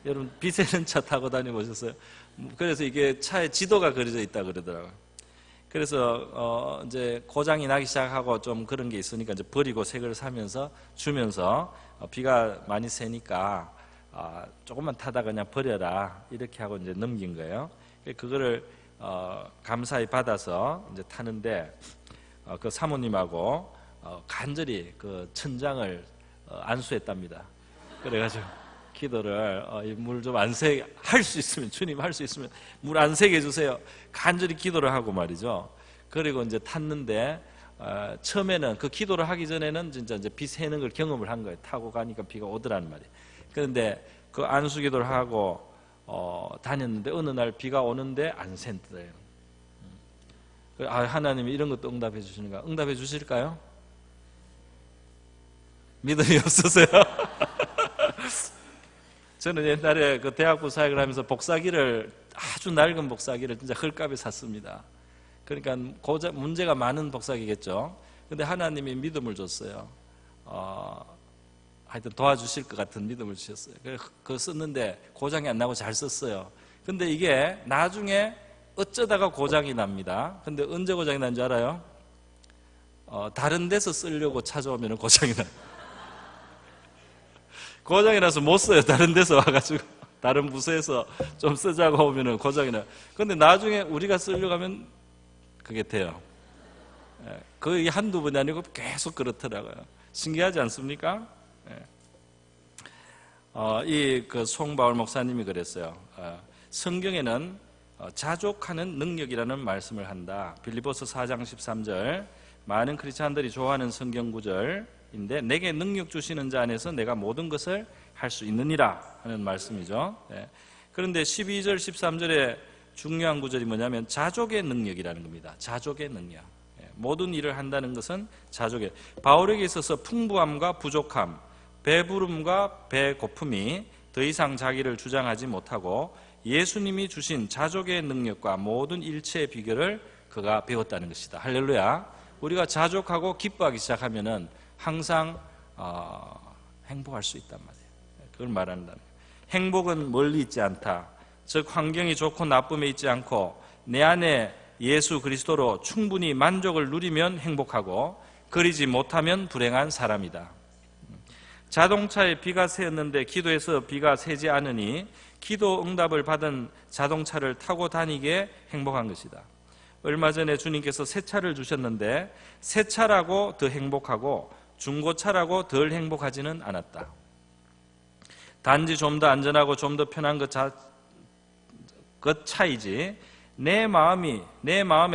여러분 비 새는 차 타고 다녀보셨어요? 그래서 이게 차에 지도가 그려져 있다 그러더라고요. 그래서 이제 고장이 나기 시작하고 좀 그런 게 있으니까 이제 버리고 새 걸 사면서 주면서 비가 많이 새니까 조금만 타다가 그냥 버려라 이렇게 하고 이제 넘긴 거예요. 그거를 감사히 받아서 이제 타는데 그 사모님하고 간절히 그 천장을 안수했답니다. 그래가지고 기도를 물 좀 안새 할 수 있으면 주님 할 수 있으면 물 안 새게 해주세요. 간절히 기도를 하고 말이죠. 그리고 이제 탔는데 처음에는 그 기도를 하기 전에는 진짜 이제 비 새는 걸 경험을 한 거예요. 타고 가니까 비가 오더라는 말이에요. 그런데 그 안수 기도를 하고 다녔는데 어느 날 비가 오는데 안 샌대요. 하나님이 이런 것도 응답해 주시는가? 응답해 주실까요? 믿음이 없으세요? 저는 옛날에 그 대학부 사역을 하면서 복사기를 아주 낡은 복사기를 진짜 헐값에 샀습니다. 그러니까 문제가 많은 복사기겠죠. 근데 하나님이 믿음을 줬어요. 하여튼 도와주실 것 같은 믿음을 주셨어요. 그거 썼는데 고장이 안 나고 잘 썼어요. 근데 이게 나중에 어쩌다가 고장이 납니다. 근데 언제 고장이 난 줄 알아요? 다른 데서 쓰려고 찾아오면 고장이 나요. 고장이 나서 못 써요. 다른 데서 와가지고 다른 부서에서 좀 쓰자고 오면 고장이 나요. 근데 나중에 우리가 쓰려고 하면 그게 돼요. 거의 한두 번이 아니고 계속 그렇더라고요. 신기하지 않습니까? 이 그 송바울 목사님이 그랬어요. 성경에는 자족하는 능력이라는 말씀을 한다. 빌립보서 4장 13절 많은 크리스찬들이 좋아하는 성경 구절인데 내게 능력 주시는 자 안에서 내가 모든 것을 할 수 있느니라 하는 말씀이죠. 그런데 12절 13절에 중요한 구절이 뭐냐면 자족의 능력이라는 겁니다. 자족의 능력. 모든 일을 한다는 것은 자족의. 바울에게 있어서 풍부함과 부족함, 배부름과 배고픔이 더 이상 자기를 주장하지 못하고 예수님이 주신 자족의 능력과 모든 일체의 비결을 그가 배웠다는 것이다. 할렐루야. 우리가 자족하고 기뻐하기 시작하면은 항상 행복할 수 있단 말이에요. 그걸 말한다는 거예요. 행복은 멀리 있지 않다. 즉 환경이 좋고 나쁨에 있지 않고 내 안에 예수 그리스도로 충분히 만족을 누리면 행복하고 그리지 못하면 불행한 사람이다. 자동차에 비가 새었는데 기도해서 비가 새지 않으니 기도 응답을 받은 자동차를 타고 다니기에 행복한 것이다. 얼마 전에 주님께서 새 차를 주셨는데 새 차라고 더 행복하고 중고차라고 덜 행복하지는 않았다. 단지 좀 더 안전하고 좀 더 편한 것 차이지 내 마음에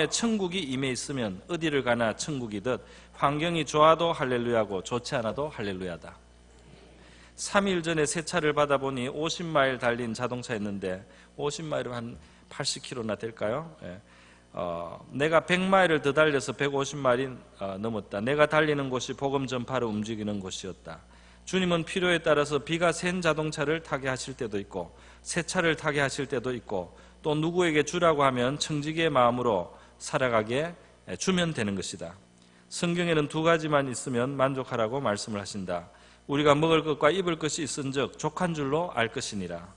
천국이 임해 있으면 어디를 가나 천국이듯 환경이 좋아도 할렐루야고 좋지 않아도 할렐루야다. 3일 전에 새 차를 받아보니 50마일 달린 자동차였는데 50마일이면 한 80km나 될까요? 내가 100마일을 더 달려서 150마일이 넘었다. 내가 달리는 곳이 복음 전파로 움직이는 곳이었다. 주님은 필요에 따라서 비가 센 자동차를 타게 하실 때도 있고 새 차를 타게 하실 때도 있고 또 누구에게 주라고 하면 청지기의 마음으로 살아가게 주면 되는 것이다. 성경에는 2가지만 있으면 만족하라고 말씀을 하신다. 우리가 먹을 것과 입을 것이 있은즉 족한 줄로 알 것이니라.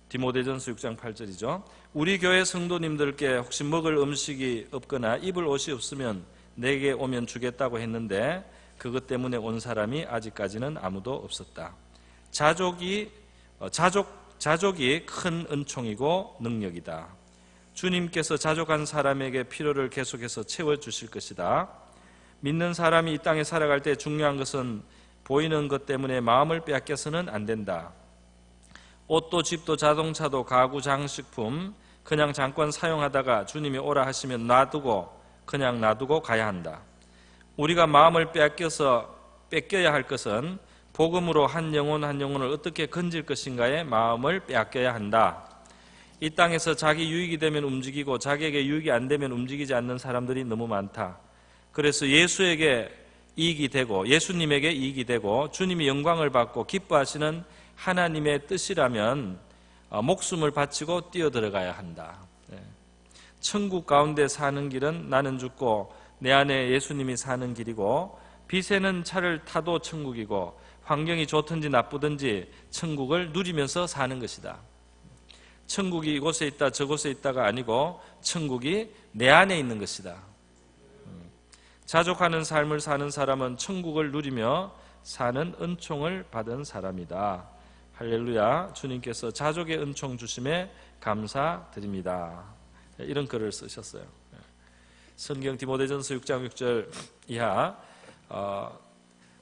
디모데전서 6장 8절이죠. 우리 교회 성도님들께 혹시 먹을 음식이 없거나 입을 옷이 없으면 내게 오면 주겠다고 했는데 그것 때문에 온 사람이 아직까지는 아무도 없었다. 자족이 큰 은총이고 능력이다. 주님께서 자족한 사람에게 필요를 계속해서 채워주실 것이다. 믿는 사람이 이 땅에 살아갈 때 중요한 것은 보이는 것 때문에 마음을 빼앗겨서는 안 된다. 옷도 집도 자동차도 가구 장식품 그냥 잠깐 사용하다가 주님이 오라 하시면 그냥 놔두고 가야 한다. 우리가 마음을 뺏겨야 할 것은 복음으로 한 영혼을 어떻게 건질 것인가에 마음을 빼앗겨야 한다. 이 땅에서 자기 유익이 되면 움직이고 자기에게 유익이 안 되면 움직이지 않는 사람들이 너무 많다. 그래서 예수님에게 이익이 되고 주님이 영광을 받고 기뻐하시는 하나님의 뜻이라면 목숨을 바치고 뛰어들어가야 한다. 천국 가운데 사는 길은 나는 죽고 내 안에 예수님이 사는 길이고 비새는 차를 타도 천국이고 환경이 좋든지 나쁘든지 천국을 누리면서 사는 것이다. 천국이 이곳에 있다 저곳에 있다가 아니고 천국이 내 안에 있는 것이다. 자족하는 삶을 사는 사람은 천국을 누리며 사는 은총을 받은 사람이다. 할렐루야. 주님께서 자족의 은총 주심에 감사드립니다. 이런 글을 쓰셨어요. 성경 디모데전서 6장 6절 이하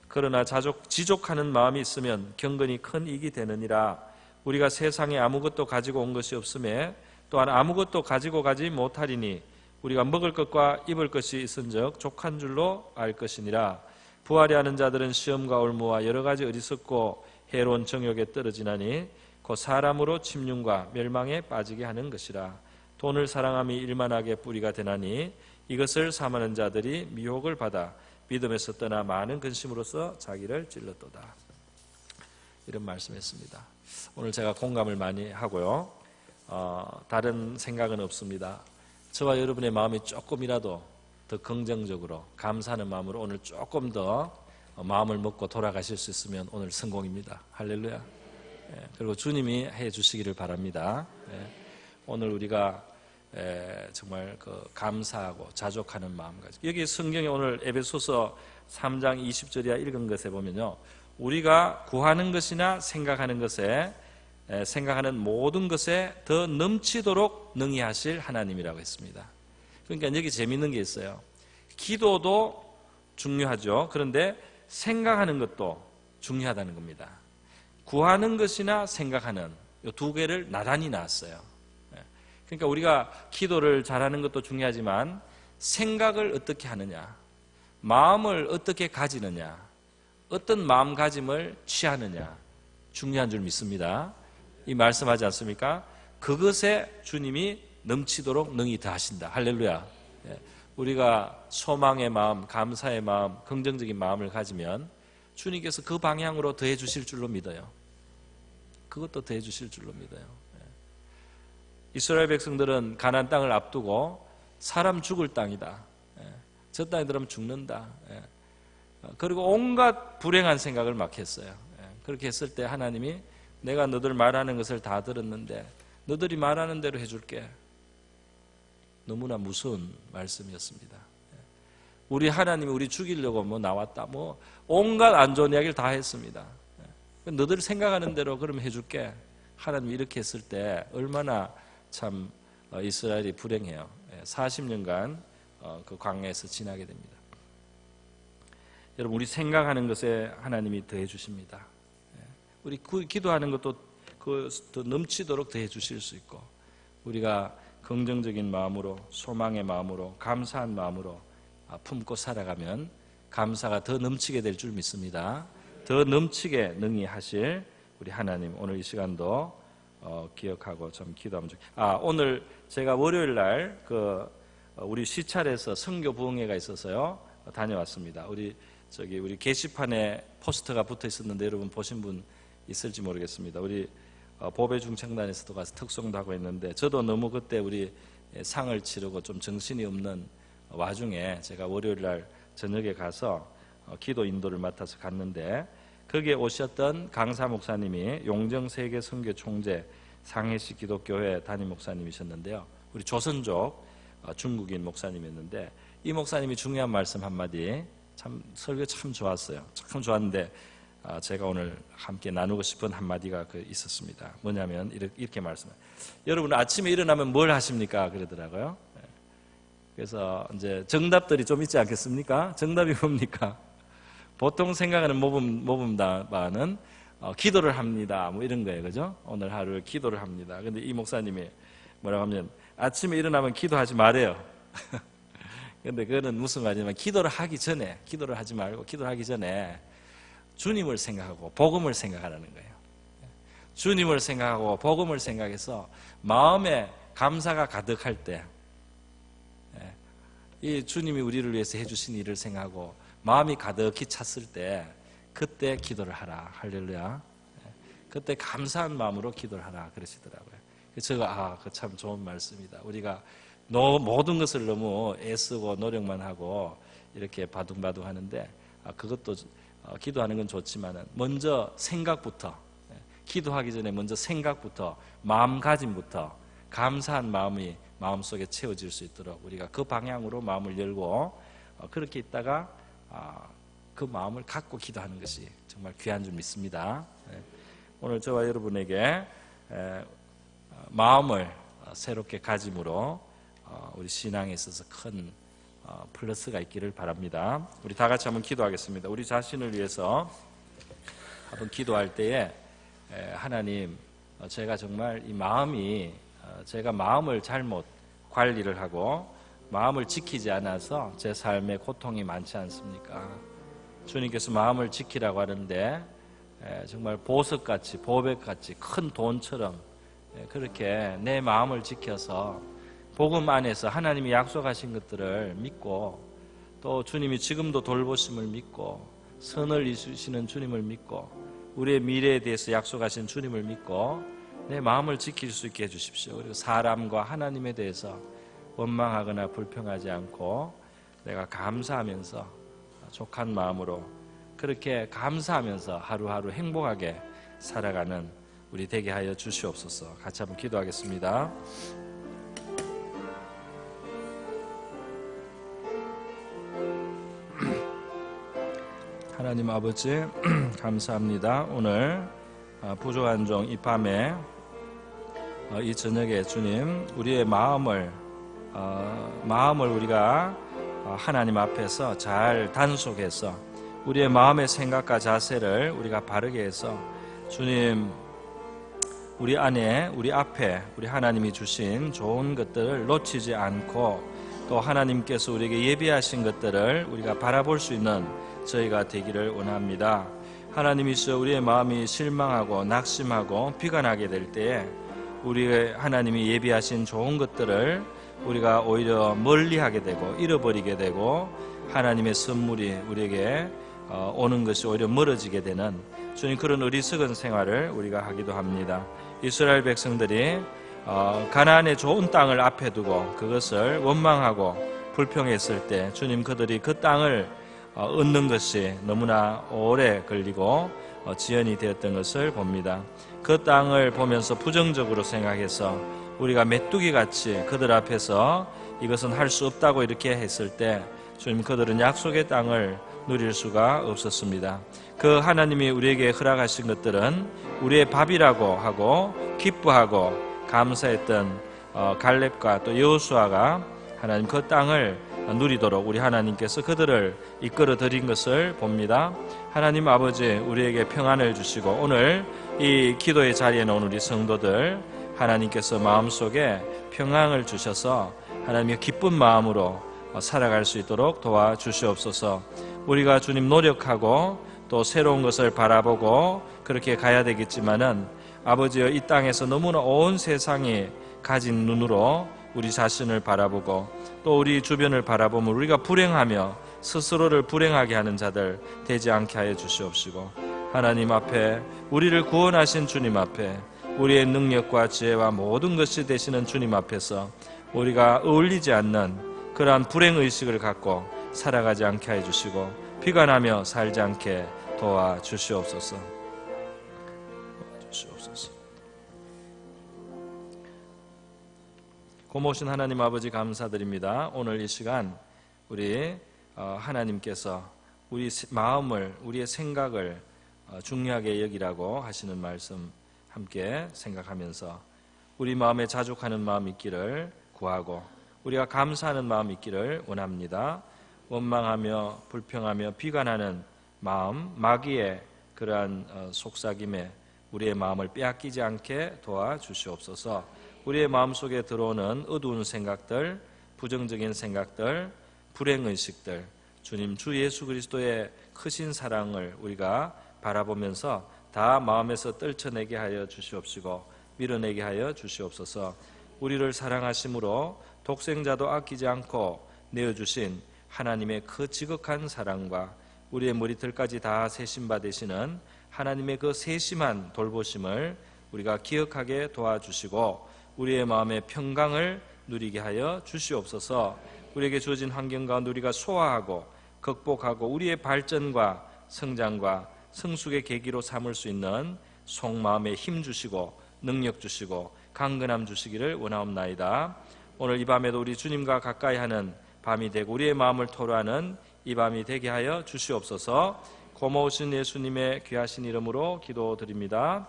그러나 지족하는 마음이 있으면 경건이 큰 이익이 되느니라. 우리가 세상에 아무것도 가지고 온 것이 없음에 또한 아무것도 가지고 가지 못하리니 우리가 먹을 것과 입을 것이 있은즉 족한 줄로 알 것이니라. 부활이 하는 자들은 시험과 올무와 여러 가지 어리석고 해로운 정욕에 떨어지나니 곧 사람으로 침륜과 멸망에 빠지게 하는 것이라. 돈을 사랑함이 일만하게 뿌리가 되나니 이것을 삼하는 자들이 미혹을 받아 믿음에서 떠나 많은 근심으로써 자기를 찔렀도다. 이런 말씀했습니다. 오늘 제가 공감을 많이 하고요. 다른 생각은 없습니다. 저와 여러분의 마음이 조금이라도 더 긍정적으로 감사하는 마음으로 오늘 조금 더 마음을 먹고 돌아가실 수 있으면 오늘 성공입니다. 할렐루야. 그리고 주님이 해 주시기를 바랍니다. 오늘 우리가 정말 감사하고 자족하는 마음가짐. 여기 성경에 오늘 에베소서 3장 20절이야 읽은 것에 보면요, 우리가 구하는 것이나 생각하는 모든 것에 더 넘치도록 능히 하실 하나님이라고 했습니다. 그러니까 여기 재밌는 게 있어요. 기도도 중요하죠. 그런데 생각하는 것도 중요하다는 겁니다. 구하는 것이나 생각하는 이 2개를 나란히 놨어요. 그러니까 우리가 기도를 잘하는 것도 중요하지만 생각을 어떻게 하느냐, 마음을 어떻게 가지느냐, 어떤 마음가짐을 취하느냐 중요한 줄 믿습니다. 이 말씀하지 않습니까? 그것에 주님이 넘치도록 능히 더하신다. 할렐루야. 우리가 소망의 마음, 감사의 마음, 긍정적인 마음을 가지면 주님께서 그 방향으로 더해 주실 줄로 믿어요. 그것도 더해 주실 줄로 믿어요. 이스라엘 백성들은 가나안 땅을 앞두고 사람 죽을 땅이다, 저 땅에 들어가면 죽는다, 그리고 온갖 불행한 생각을 막 했어요. 그렇게 했을 때 하나님이 내가 너들 말하는 것을 다 들었는데 너들이 말하는 대로 해줄게. 너무나 무서운 말씀이었습니다. 우리 하나님이 우리 죽이려고 나왔다, 온갖 안 좋은 이야기를 다 했습니다. 너들 생각하는 대로 그러면 해줄게. 하나님이 이렇게 했을 때 얼마나 참 이스라엘이 불행해요. 40년간 그 광야에서 지나게 됩니다. 여러분 우리 생각하는 것에 하나님이 더해 주십니다. 우리 기도하는 것도 더 넘치도록 더해 주실 수 있고, 우리가 긍정적인 마음으로, 소망의 마음으로, 감사한 마음으로 품고 살아가면 감사가 더 넘치게 될 줄 믿습니다. 더 넘치게 능히 하실 우리 하나님, 오늘 이 시간도 기억하고 좀 기도하면 좋겠습니다. 오늘 제가 월요일 날 우리 시찰에서 선교 부흥회가 있어서요 다녀왔습니다. 우리 게시판에 포스터가 붙어 있었는데 여러분 보신 분 있을지 모르겠습니다. 우리 보배중창단에서도 가서 특송도 하고 있는데, 저도 너무 그때 우리 상을 치르고 좀 정신이 없는 와중에 제가 월요일 날 저녁에 가서 기도 인도를 맡아서 갔는데, 거기에 오셨던 강사 목사님이 용정 세계 선교 총재 상해시 기독교회 담임 목사님이셨는데요. 우리 조선족 중국인 목사님이었는데, 이 목사님이 중요한 말씀 한마디, 참 설교 참 좋았어요. 참 좋았는데 제가 오늘 함께 나누고 싶은 한마디가 있었습니다. 뭐냐면 이렇게 말씀해요. 여러분 아침에 일어나면 뭘 하십니까? 그러더라고요. 그래서 이제 정답들이 좀 있지 않겠습니까? 정답이 뭡니까? 보통 생각하는 모범답안은 기도를 합니다. 뭐 이런 거예요. 그죠? 오늘 하루를 기도를 합니다. 근데 이 목사님이 뭐라고 하면 아침에 일어나면 기도하지 말아요. 근데 그거는 무슨 말이냐면 기도를 하지 말고 기도를 하기 전에 주님을 생각하고 복음을 생각하라는 거예요. 주님을 생각하고 복음을 생각해서 마음에 감사가 가득할 때, 이 주님이 우리를 위해서 해주신 일을 생각하고 마음이 가득히 찼을 때 그때 기도를 하라. 할렐루야. 그때 감사한 마음으로 기도를 하라 그러시더라고요. 제가 그 참 좋은 말씀이다. 우리가 모든 것을 너무 애쓰고 노력만 하고 이렇게 바둥바둥 하는데, 그것도 기도하는 건 좋지만 먼저 생각부터, 기도하기 전에 먼저 생각부터, 마음가짐부터 감사한 마음이 마음속에 채워질 수 있도록 우리가 그 방향으로 마음을 열고 그렇게 있다가 그 마음을 갖고 기도하는 것이 정말 귀한 줄 믿습니다. 오늘 저와 여러분에게 마음을 새롭게 가짐으로 우리 신앙에 있어서 큰 플러스가 있기를 바랍니다. 우리 다 같이 한번 기도하겠습니다. 우리 자신을 위해서 한번 기도할 때에 하나님, 제가 정말 이 마음이 제가 마음을 잘못 관리를 하고 마음을 지키지 않아서 제 삶에 고통이 많지 않습니까? 주님께서 마음을 지키라고 하는데 정말 보석같이 보백같이 큰 돈처럼 그렇게 내 마음을 지켜서 복음 안에서 하나님이 약속하신 것들을 믿고, 또 주님이 지금도 돌보심을 믿고 선을 이루시는 주님을 믿고 우리의 미래에 대해서 약속하신 주님을 믿고 내 마음을 지킬 수 있게 해주십시오. 그리고 사람과 하나님에 대해서 원망하거나 불평하지 않고 내가 감사하면서 족한 마음으로 그렇게 감사하면서 하루하루 행복하게 살아가는 우리 되게 하여 주시옵소서. 같이 한번 기도하겠습니다. 하나님 아버지 감사합니다. 오늘 부족한 종 이 밤에 이 저녁에 주님 우리의 마음을 우리가 하나님 앞에서 잘 단속해서 우리의 마음의 생각과 자세를 우리가 바르게 해서 주님 우리 안에 우리 앞에 우리 하나님이 주신 좋은 것들을 놓치지 않고 또 하나님께서 우리에게 예비하신 것들을 우리가 바라볼 수 있는 저희가 되기를 원합니다. 하나님이시여 우리의 마음이 실망하고 낙심하고 비관하게 될 때에 우리의 하나님이 예비하신 좋은 것들을 우리가 오히려 멀리하게 되고 잃어버리게 되고 하나님의 선물이 우리에게 오는 것이 오히려 멀어지게 되는 주님 그런 어리석은 생활을 우리가 하기도 합니다. 이스라엘 백성들이 가나안의 좋은 땅을 앞에 두고 그것을 원망하고 불평했을 때 주님 그들이 그 땅을 얻는 것이 너무나 오래 걸리고 지연이 되었던 것을 봅니다. 그 땅을 보면서 부정적으로 생각해서 우리가 메뚜기같이 그들 앞에서 이것은 할 수 없다고 이렇게 했을 때 주님 그들은 약속의 땅을 누릴 수가 없었습니다. 그 하나님이 우리에게 허락하신 것들은 우리의 밥이라고 하고 기뻐하고 감사했던 갈렙과 또 여호수아가 하나님 그 땅을 누리도록 우리 하나님께서 그들을 이끌어 드린 것을 봅니다. 하나님 아버지, 우리에게 평안을 주시고 오늘 이 기도의 자리에 나온 우리 성도들 하나님께서 마음속에 평안을 주셔서 하나님의 기쁜 마음으로 살아갈 수 있도록 도와주시옵소서. 우리가 주님 노력하고 또 새로운 것을 바라보고 그렇게 가야 되겠지만은 아버지여, 이 땅에서 너무나 온 세상이 가진 눈으로 우리 자신을 바라보고 또 우리 주변을 바라보면 우리가 불행하며 스스로를 불행하게 하는 자들 되지 않게 하여 주시옵시고, 하나님 앞에 우리를 구원하신 주님 앞에 우리의 능력과 지혜와 모든 것이 되시는 주님 앞에서 우리가 어울리지 않는 그러한 불행의식을 갖고 살아가지 않게 하여 주시고 비관하며 살지 않게 도와주시옵소서. 고모신 하나님 아버지, 감사드립니다. 오늘 이 시간 우리 하나님께서 우리 마음을, 우리의 생각을 중요하게 여기라고 하시는 말씀 함께 생각하면서 우리 마음에 자족하는 마음 있기를 구하고 우리가 감사하는 마음 있기를 원합니다. 원망하며 불평하며 비관하는 마음, 마귀의 그러한 속삭임에 우리의 마음을 빼앗기지 않게 도와주시옵소서. 우리의 마음속에 들어오는 어두운 생각들, 부정적인 생각들, 불행의식들, 주님 주 예수 그리스도의 크신 사랑을 우리가 바라보면서 다 마음에서 떨쳐내게 하여 주시옵시고 밀어내게 하여 주시옵소서. 우리를 사랑하심으로 독생자도 아끼지 않고 내어주신 하나님의 그 지극한 사랑과 우리의 머리털까지 다 세심받으시는 하나님의 그 세심한 돌보심을 우리가 기억하게 도와주시고 우리의 마음의 평강을 누리게 하여 주시옵소서. 우리에게 주어진 환경 가운데 우리가 소화하고 극복하고 우리의 발전과 성장과 성숙의 계기로 삼을 수 있는 속마음에 힘 주시고 능력 주시고 강건함 주시기를 원하옵나이다. 오늘 이 밤에도 우리 주님과 가까이 하는 밤이 되고 우리의 마음을 토로하는 이 밤이 되게 하여 주시옵소서. 고마우신 예수님의 귀하신 이름으로 기도드립니다.